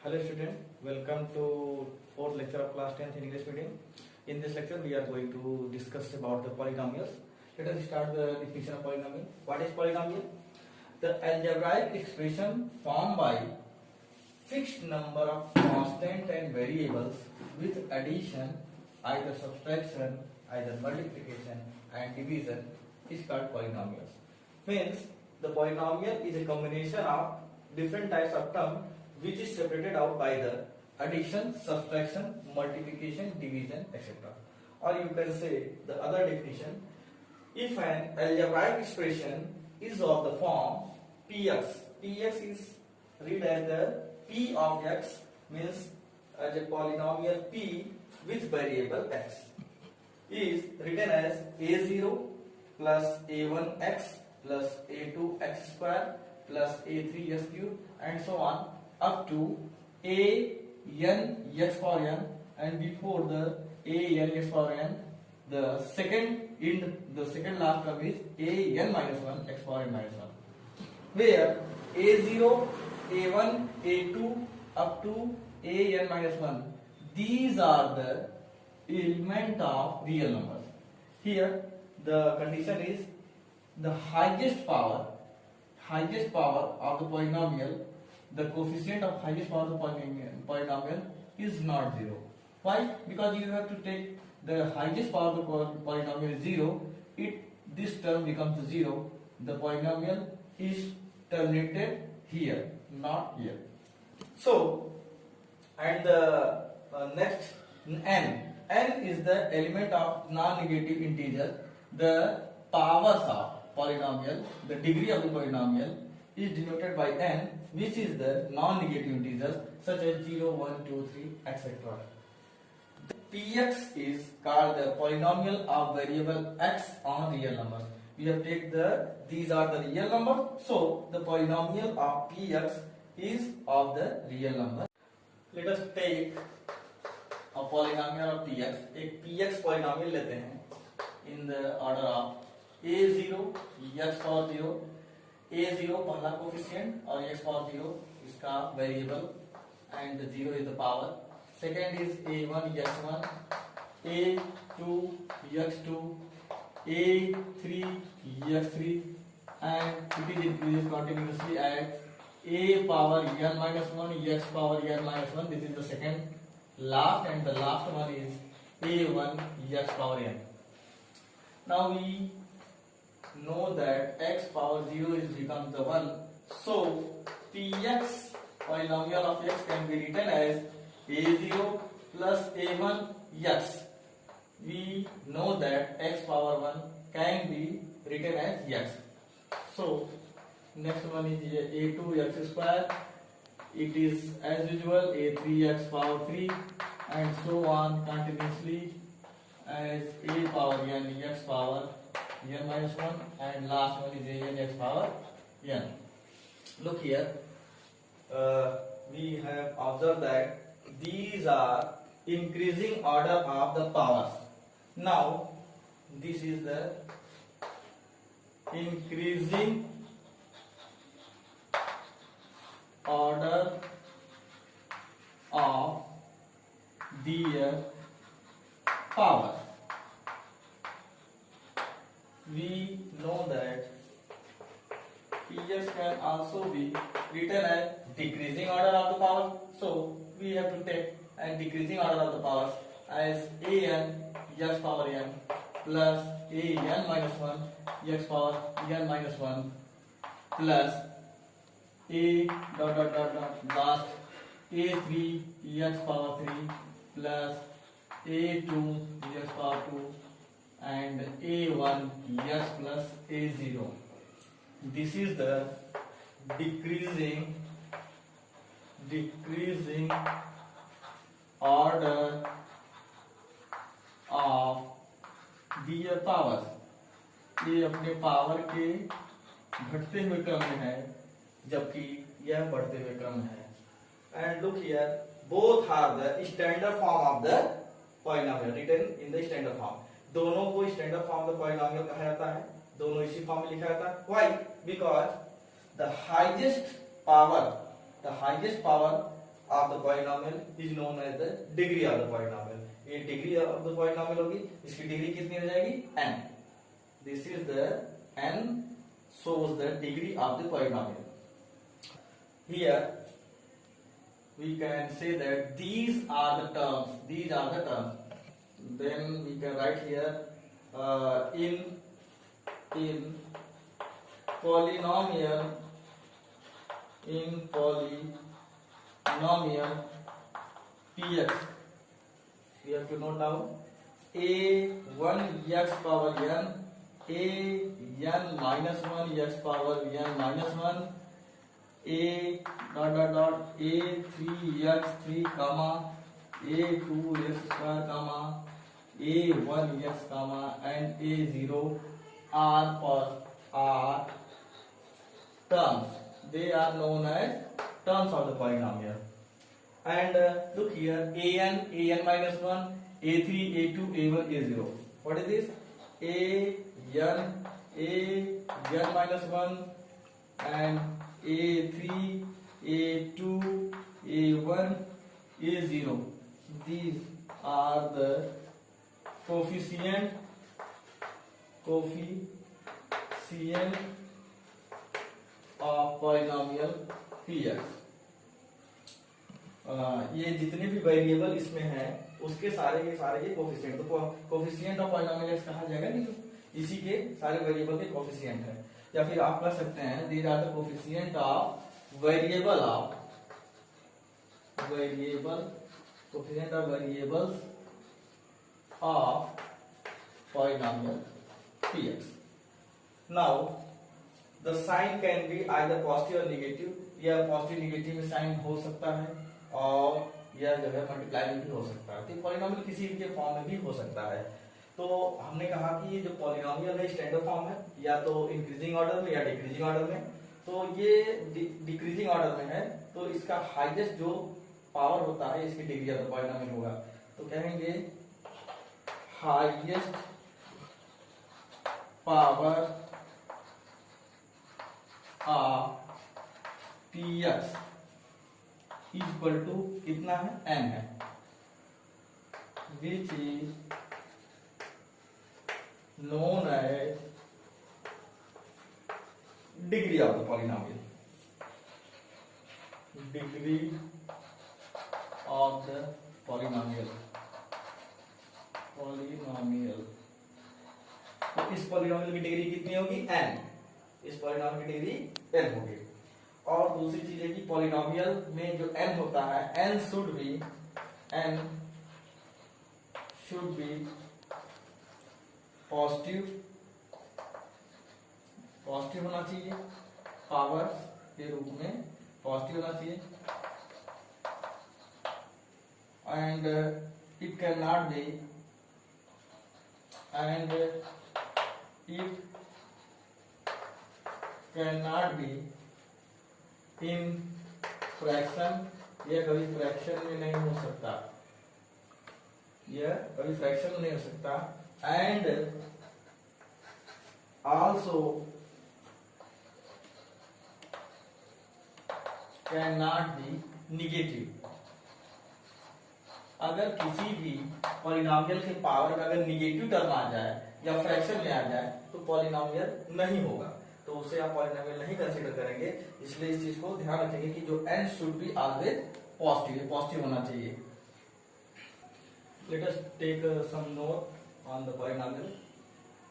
Hello student, welcome to fourth lecture of class 10th in English medium. In this lecture we are going to discuss about the polynomials. Let us start the definition of polynomial. What is polynomial? The algebraic expression formed by fixed number of constant and variables with addition, either subtraction, either multiplication and division is called polynomials. Means the polynomial is a combination of different types of terms which is separated out by the addition, subtraction, multiplication, division, etc. Or you can say the other definition, if an algebraic expression is of the form Px, Px is read as the P of x, means as a polynomial P with variable x, is written as a0 plus a1x plus a2x square plus a3x cube and so on up to a n x power n, and before the a n x power n the second last term is a n minus 1 x power n minus 1, where a0, a1, a2 up to a n minus 1, these are the element of real numbers. Here the condition is the highest power of the polynomial, the coefficient of highest power of the polynomial is not 0. Why? Because you have to take the highest power of the polynomial is 0, this term becomes 0, the polynomial is terminated here, not here. So, and the next n is the element of non-negative integers. The powers of polynomial, the degree of the polynomial is denoted by n, which is the non-negative integers such as 0, 1, 2, 3, etc. Px is called the polynomial of variable x on real numbers. We have taken these are the real numbers, so the polynomial of Px is of the real number. Let us take a polynomial of Px. एक Px polynomial लेते हैं in the order of a0 x power 0, a0 पहला coefficient और x power 0 इसका variable and 0 is the power. Second is a1 x1, a2 x2, a3 x3, and it is increases continuously at a power n minus 1 x power n minus 1. This is the second last, and the last one is a1 x power n. Now we know that x power 0 is becomes the 1, so Px polynomial of x can be written as a0 plus a1 x. We know that x power 1 can be written as x. So next one is a2 x square. It is as usual a3 x power 3 and so on continuously as a power n x power n minus 1, and last one is a n x power n. Look here, we have observed that these are increasing order of the powers. Now this is the increasing order of the powers. We know that Px can also be written as decreasing order of the power, so we have to take a decreasing order of the powers as an x power n plus an minus 1 x power n minus 1 plus a dot dot dot dot last a3 x power 3 plus a2 x power 2 and a1 x plus a0. This is the decreasing order of the powers. ये अपने power के घटते हुए क्रम में है, जबकि यह बढ़ते हुए क्रम में है. And look here, both are the standard form of the polynomial written in the standard form. दोनों को standard form of the polynomial कहा जाता है, दोनों इसी फॉर्म में लिखा जाता है. Why? Because the highest power of the polynomial is known as the degree of the polynomial. ये degree of the polynomial होगी, इसकी डिग्री कितनी हो जाएगी n. This is the n shows the degree of the polynomial. Here we can say that these are the terms. These are the terms. Then we can write here in polynomial px, we have to note down a1 x power n, a n minus 1 x power n minus 1, a dot dot dot a3 x3 comma a2 x square comma a1 x comma and a0 are terms. They are known as terms of the polynomial. And look here, an minus 1, a3, a2, a1, a0. What is this? an minus 1 and a3, a2, a1, a0. These are the coefficient of polynomial px. ये जितने भी variable इसमें हैं उसके सारे के सारे ये कोफिशिएंट, तो कोफिशिएंट ऑफ पॉलिनोमियल कहा जाएगा नहीं, इसी के सारे वेरिएबल के कोफिशिएंट है. या फिर आप कह सकते हैं these are the coefficient of variable variables of polynomial px. Now the sign can be either positive or negative. या पॉजिटिव निगेटिव में साइन हो सकता है और यह जो है मल्टीप्लाई में भी हो सकता है. तो पॉलिनोमियल किसी के फॉर्म में भी हो सकता है. तो हमने कहा कि ये जो पॉलिनोमियल है स्टैंडर्ड फॉर्म है, या तो इंक्रीजिंग ऑर्डर में या डिक्रीजिंग ऑर्डर में. तो ये डिक्रीजिंग ऑर्डर में है, तो इसका हाईएस्ट जो पावर होता है इसकी डिग्री ऑफ द पॉलिनोमियल होगा. तो कहेंगे highest power of px equal to कितना है, n है, which is known as degree of the polynomial. Degree of the polynomial. तो इस पॉलिनोमियल की डिग्री कितनी होगी, n. इस पॉलिनोमियल की डिग्री n होगी. और दूसरी चीज है कि पॉलिनोमियल में जो n होता है, n शुड बी पॉजिटिव होना चाहिए, पावर के रूप में पॉजिटिव होना चाहिए. And it can not be in fraction. यह कभी फ्रैक्शन में नहीं हो सकता, and also can not be negative. अगर किसी भी पॉलिनोमियल के पावर में अगर निगेटिव टर्म आ जाए या फ्रैक्शन में आ जाए तो पॉलिनोमियल नहीं होगा, तो उसे आप पॉलिनोमियल नहीं कंसीडर करेंगे. इसलिए इस चीज को ध्यान रखेंगे कि जो n should be always positive होना चाहिए. Let us take some note on the polynomial.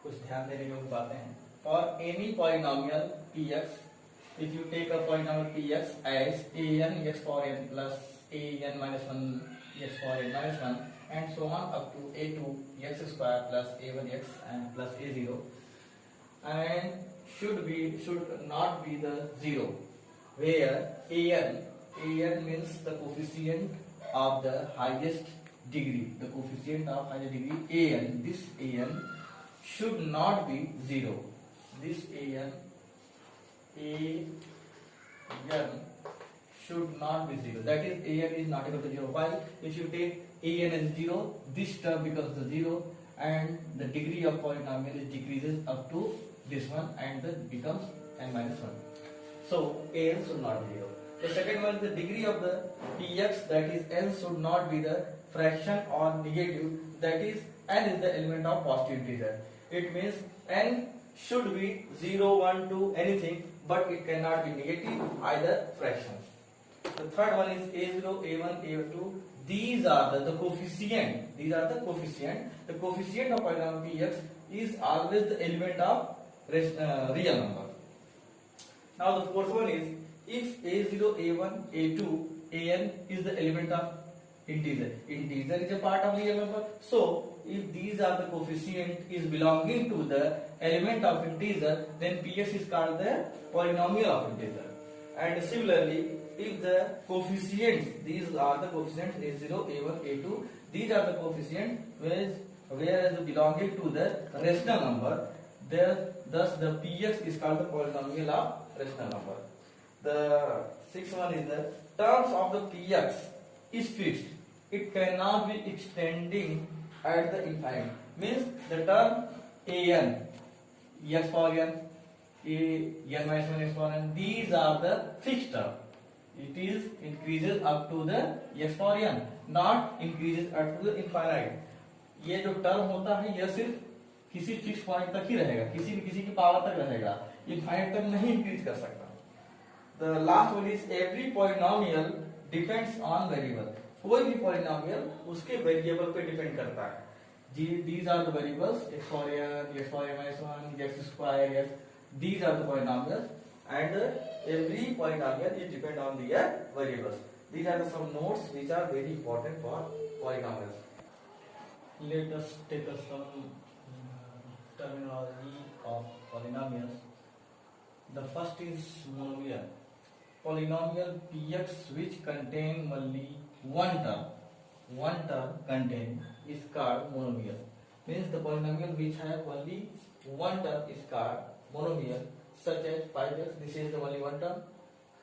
कुछ ध्यान देने योग्य बातें हैं. For any polynomial px, if you take a polynomial px as an x power n plus an minus 1 x power n minus 1 and so on up to a2 x square plus a1 x and plus a0, and should not be the zero, where an means the coefficient of the highest degree, an. This an should not be zero. This an should not be zero. That is, an is not equal to zero. Why? If you take an as zero, this term becomes the zero, and the degree of polynomial decreases up to this one, and then becomes n minus 1. So an should not be zero. The second one is the degree of the px, that is n should not be the fraction or negative, that is n is the element of positive integer. It means n should be 0, 1, 2, anything, but it cannot be negative, either fraction. The third one is a0, a1, a2. These are the coefficient. These are the coefficient. The coefficient of polynomial px is always the element of real number. Now the fourth one is if a0, a1, a2, an is the element of integer. Integer is a part of real number. So if these are the coefficient is belonging to the element of integer, then px is called the polynomial of integer. And similarly, if the coefficients, these are the coefficients a0, a1, a2, these are the coefficients whereas belonging to the rational number, thus the px is called the polynomial of rational number. The sixth one is the terms of the px is fixed. It cannot be extending at the infinite. Means the term an, x power n, n minus 1 x power n, these are the fixed term. It is increases up to the x power n, not increases up to the infinite. ये जो term होता है यह सिर्फ किसी fix point तक ही रहेगा, किसी भी किसी की पावर तक रहेगा, इनफाइनाइट तक नहीं इंक्रीज कर सकता. The last one is every polynomial depends on variable. कोई भी polynomial उसके वेरिएबल पे डिपेंड करता है. These are the variables x power n, x power n minus 1, x square, x. These are the polynomials, and every polynomial is depend on the variables. These are the some notes which are very important for polynomials. Let us take some terminology of polynomials. The first is monomial. Polynomial px which contain only one term contain is called monomial. Means the polynomial which have only one term is called monomial, such as 5x, this is the only one term.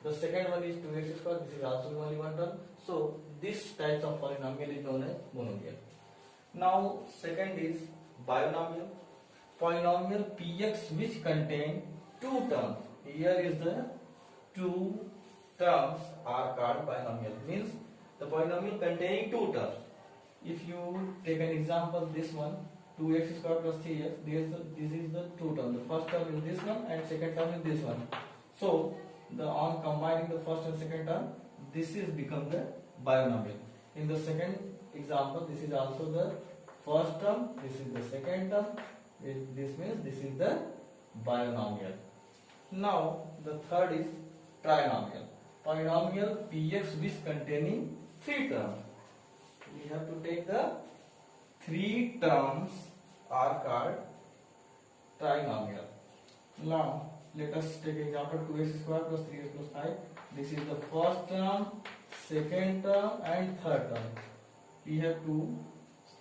The second one is 2x square, this is also only one term. So this type of polynomial is known as monomial. Now second is binomial. Polynomial px which contain two terms. Here is the two terms are called binomial. Means the polynomial containing two terms. If you take an example, this one 2x square plus 3x, this is the two term. The first term is this one and second term is this one. So on combining the first and second term, this is become the binomial. In the second example, this is also the first term, this is the second term. This means this is the binomial. Now the third is trinomial. Polynomial px which containing three terms. We have to take the three terms are called trinomial. Now let us take example 2x square plus 3x plus 5. This is the first term, second term and third term. We have to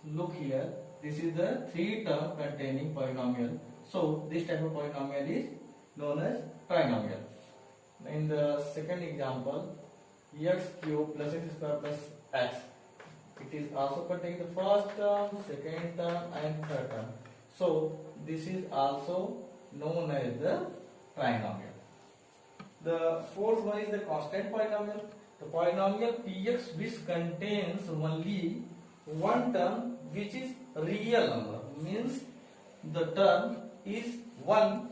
look here. This is the three term containing polynomial. So this type of polynomial is known as trinomial. In the second example, x cube plus x square plus x. It is also containing the first term, second term and third term. So this is also known as the trinomial. The fourth one is the constant polynomial. The polynomial px which contains only one term which is real number. Means the term is one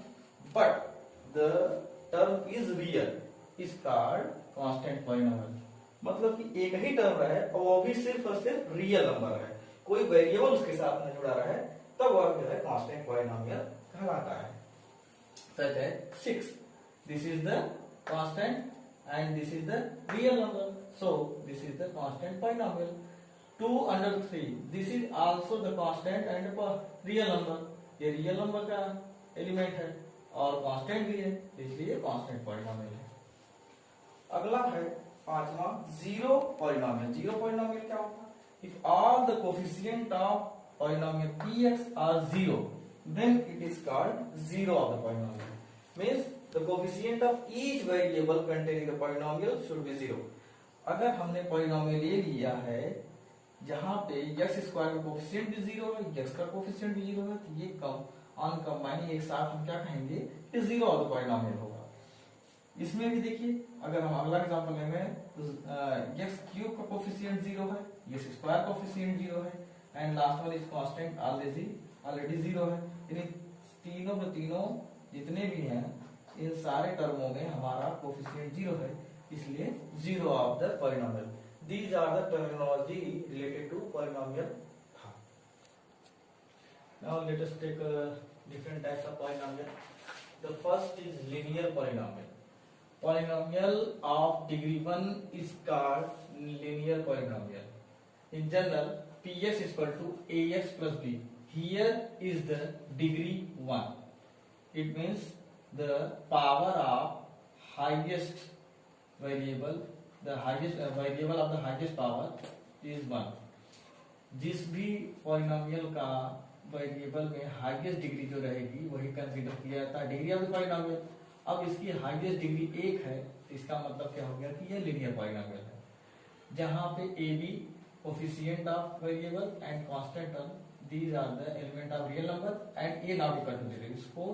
but the term is real is called constant polynomial. मतलब कि एक ही term है और वो भी सिर्फ और सिर्फ रियल नंबर है, कोई वेरिएबल उसके साथ नहीं जुड़ा रहा है, तब वह जो है कांस्टेंट पॉलिनोमियल कहलाता है. Such as 6, this is the constant and this is the real number, so this is the constant polynomial. 2 under 3, this is also the constant and real number. ये रियल नंबर का element है और constant भी है, इसलिए constant polynomial है. अगला है पांचवा जीरो पॉलिनोमियल. जीरो पॉलिनोमियल क्या होता है? If all the coefficient of polynomial px are zero, then it is called zero of the polynomial. Means the coefficient of each variable containing the polynomial should be zero. अगर हमने polynomial ले लिया है जहां पे x स्क्वायर का coefficient भी zero है, x का कोएफिशिएंट भी जीरो है, तो ये कम ऑन कंबाइनिंग एक साथ हम क्या कहेंगे कि जीरो ऑफ द पॉलिनोमियल होगा. इसमें भी देखिए, अगर हम अगला एग्जांपल लेंगे तो एक्स क्यूब का कोफिशिएंट 0 है, एक्स स्क्वायर कोफिशिएंट 0 है, एंड लास्ट वाला इज कांस्टेंट ऑलरेडी 0 है। यानी तीनों के तीनों जितने भी हैं इन सारे टर्मों में हमारा कोफिशिएंट 0 है, इसलिए 0 of the polynomial. These are the terminology related to polynomial था। Now let us take different types of polynomial. The first is linear polynomial. Polynomial of degree 1 is called linear polynomial. In general, px is equal to ax plus b. Here is the degree 1. It means the power of highest variable, the highest variable of the highest power is 1. जिस भी polynomial का variable में highest degree जो रहेगी वही consider किया जाता है डिग्री ऑफ द पॉलिनोमियल। अब इसकी हाईएस्ट डिग्री 1 है, इसका मतलब क्या हो गया कि ये लीनियर पॉलिनोमियल है, जहां पे a b coefficient of variable and constant term, these are the element of real number and a not equal to 0, इसको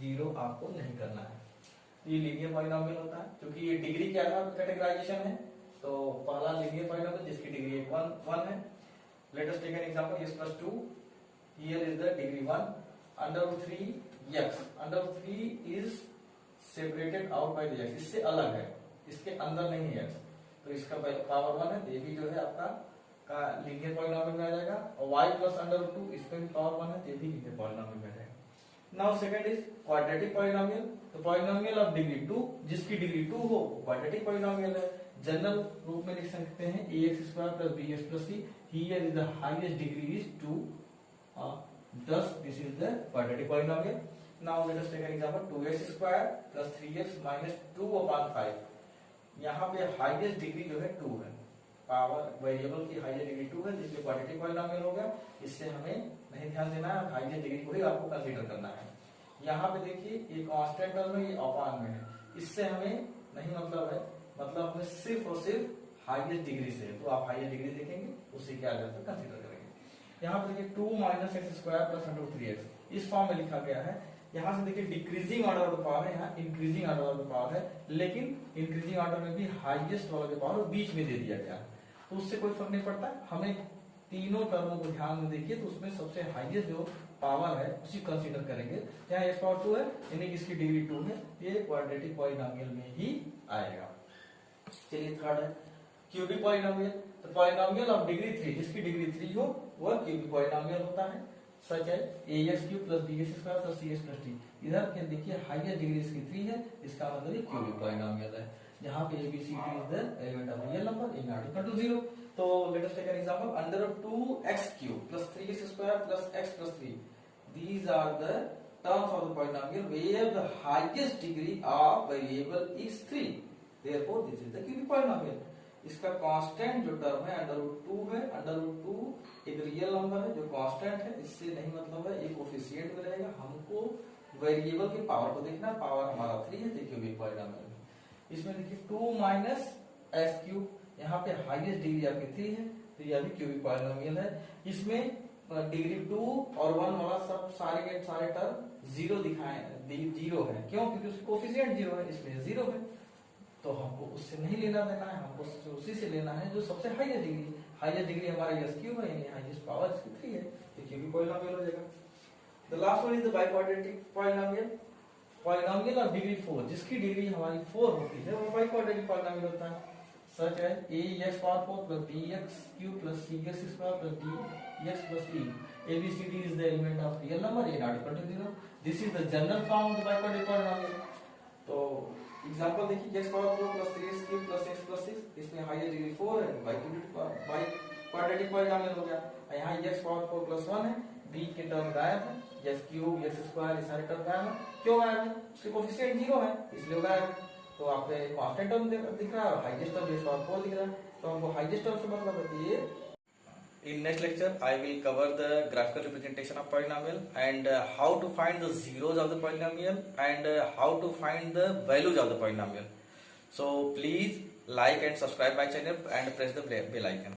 0 आपको नहीं करना है। ये लीनियर पॉलिनोमियल होता है, क्योंकि ये डिग्री के आधार पर कैटेगराइजेशन है। तो पहला लीनियर पॉलिनोमियल जिसकी डिग्री 1 है। Let us take an example, x plus 2, here is the degree 1, under root 3 x, under root 3 is separated out by the x, इससे अलग है, इसके अंदर नहीं है x, तो इसका पावर 1 है, ये भी जो है आपका का लीनियर पॉलिनोमियल में आ जाएगा। और y plus under root 2, इसमें भी पावर 1 है, ये भी लीनियर पॉलिनोमियल में आ जाएगा। Now second is quadratic polynomial. तो पॉलिनोमियल ऑफ डिग्री 2, जिसकी डिग्री 2 हो क्वाड्रेटिक पॉलिनोमियल है। जनरल रूप में लिख सकते हैं ax square plus bx plus c, here is the highest degree is 2, thus this is the quadratic polynomial. Now let us take an example, 2x square plus 3x minus 2 upon 5. यहाँ पे highest degree जो है 2 है, power variable की highest degree 2 है, जिसके quadratic polynomial हो गया। इससे हमें नहीं ध्यान देना है, हाईएस्ट डिग्री को ही आपको कंसीडर करना है। यहाँ पे देखिए ये कांस्टेंट टर्म है, ये अपॉन में है, इससे हमें नहीं मतलब है, मतलब हमें सिर्फ और सिर्फ हाईएस्ट डिग्री से, तो आप हाईएस्ट डिग्री देखेंगे उसी के आधार पर कंसीडर करेंगे। यहाँ पे देखिए 2 minus x square plus under 3x, इस फॉर्म में लिखा गया है। यहाँ से देखिए decreasing order of the power है, यहाँ increasing order of the power है, लेकिन इंक्रीजिंग ऑर्डर में भी हाईएस्ट वाला जो पावर बीच में दे दिया गया है, तो उससे कोई फर्क नहीं पड़ता। हमें तीनों टर्मों को ध्यान में देखिए, तो उसमें सबसे हाईएस्ट जो पावर है उसी कंसीडर करेंगे। यहाँ x पावर 2 है, यानी इसकी डिग्री 2 है, ये क्वाड्रेटिक पॉलिनोमियल में ही आएगा। चलिए थर्ड है क्यूबिक पॉलिनोमियल। तो पॉलिनोमियल ऑफ डिग्री 3, जिसकी डिग्री 3 हो वह क्यूबिक पॉलिनोमियल होता है। सच है ax cube plus bx square plus cs plus t। इधर के देखिए हाईएस्ट डिग्री इसकी 3 है, इसका मतलब ये क्यूबिक पॉलिनोमियल है, जहां पे abcd is the element of real number, a not equal to 0। तो let us take an example, under root 2x cube plus 3x square plus x plus 3, these are the terms of the polynomial where the highest degree of variable is 3, therefore this is the cubic polynomial। इसका constant जो term है under root 2 है, under root 2 एक real number है जो constant है, इससे नहीं मतलब है, एक कोफिशिएंट में रहेगा। हमको वेरिएबल की पावर को देखना, पावर हमारा 3 है, तो क्यूबिक पॉलिनोमियल। इसमें देखिए 2 माइनस एक्स क्यूब, यहाँ पे हाईएस्ट डिग्री आपकी 3 है, तो यह भी क्यूबिक पॉलिनोमियल है। इसमें डिग्री 2 और 1 वाला सब सारे के सारे टर्म 0 दिखाए, 0 है, क्यों? क्योंकि उसकी कोफिशिएंट 0 है, इसलिए 0 है। तो हमको उससे नहीं लेना देना है, हमको उसी से लेना है जो सबसे हाईएस्ट डिग्री। हाईएस्ट डिग्री हमारा एक्स क्यूब है, यानी हाईएस्ट पावर इसकी 3 है, तो क्यूबिक पॉलिनोमियल हो जाएगा। The last one is the biquadratic polynomial. Polynomial of degree 4, जिसकी डिग्री हमारी 4 होती है, वो बाइक्वाड्रेटिक पॉलिनोमियल होता है। सच है ax power 4 plus bx cube plus cx square plus dx plus t, abcd is the element of real number, a not equal to 0। This is the general form of the biquadratic polynomial। तो example देखिए, x power 4 plus 3x cube plus x plus 6, इसमें highest degree 4 है, biquadratic polynomial हो गया। यहाँ x power 4 plus 1 है, बीच के term गायब है, x क्यूब x स्क्वायर ये सारे टर्म गायब है। क्यों गायब है? उसके कोफिशिएंट 0 है, इसलिए गायब है। तो आपको कांस्टेंट टर्म दिख रहा है, हाईएस्ट टर्म x पावर 4 दिख रहा है, तो हमको हाईएस्ट टर्म से मतलब है कि ये। In next lecture, I will cover the graphical representation of polynomial and how to find the zeros of the polynomial and how to find the values of the polynomial. So please like and subscribe my channel and press the bell icon.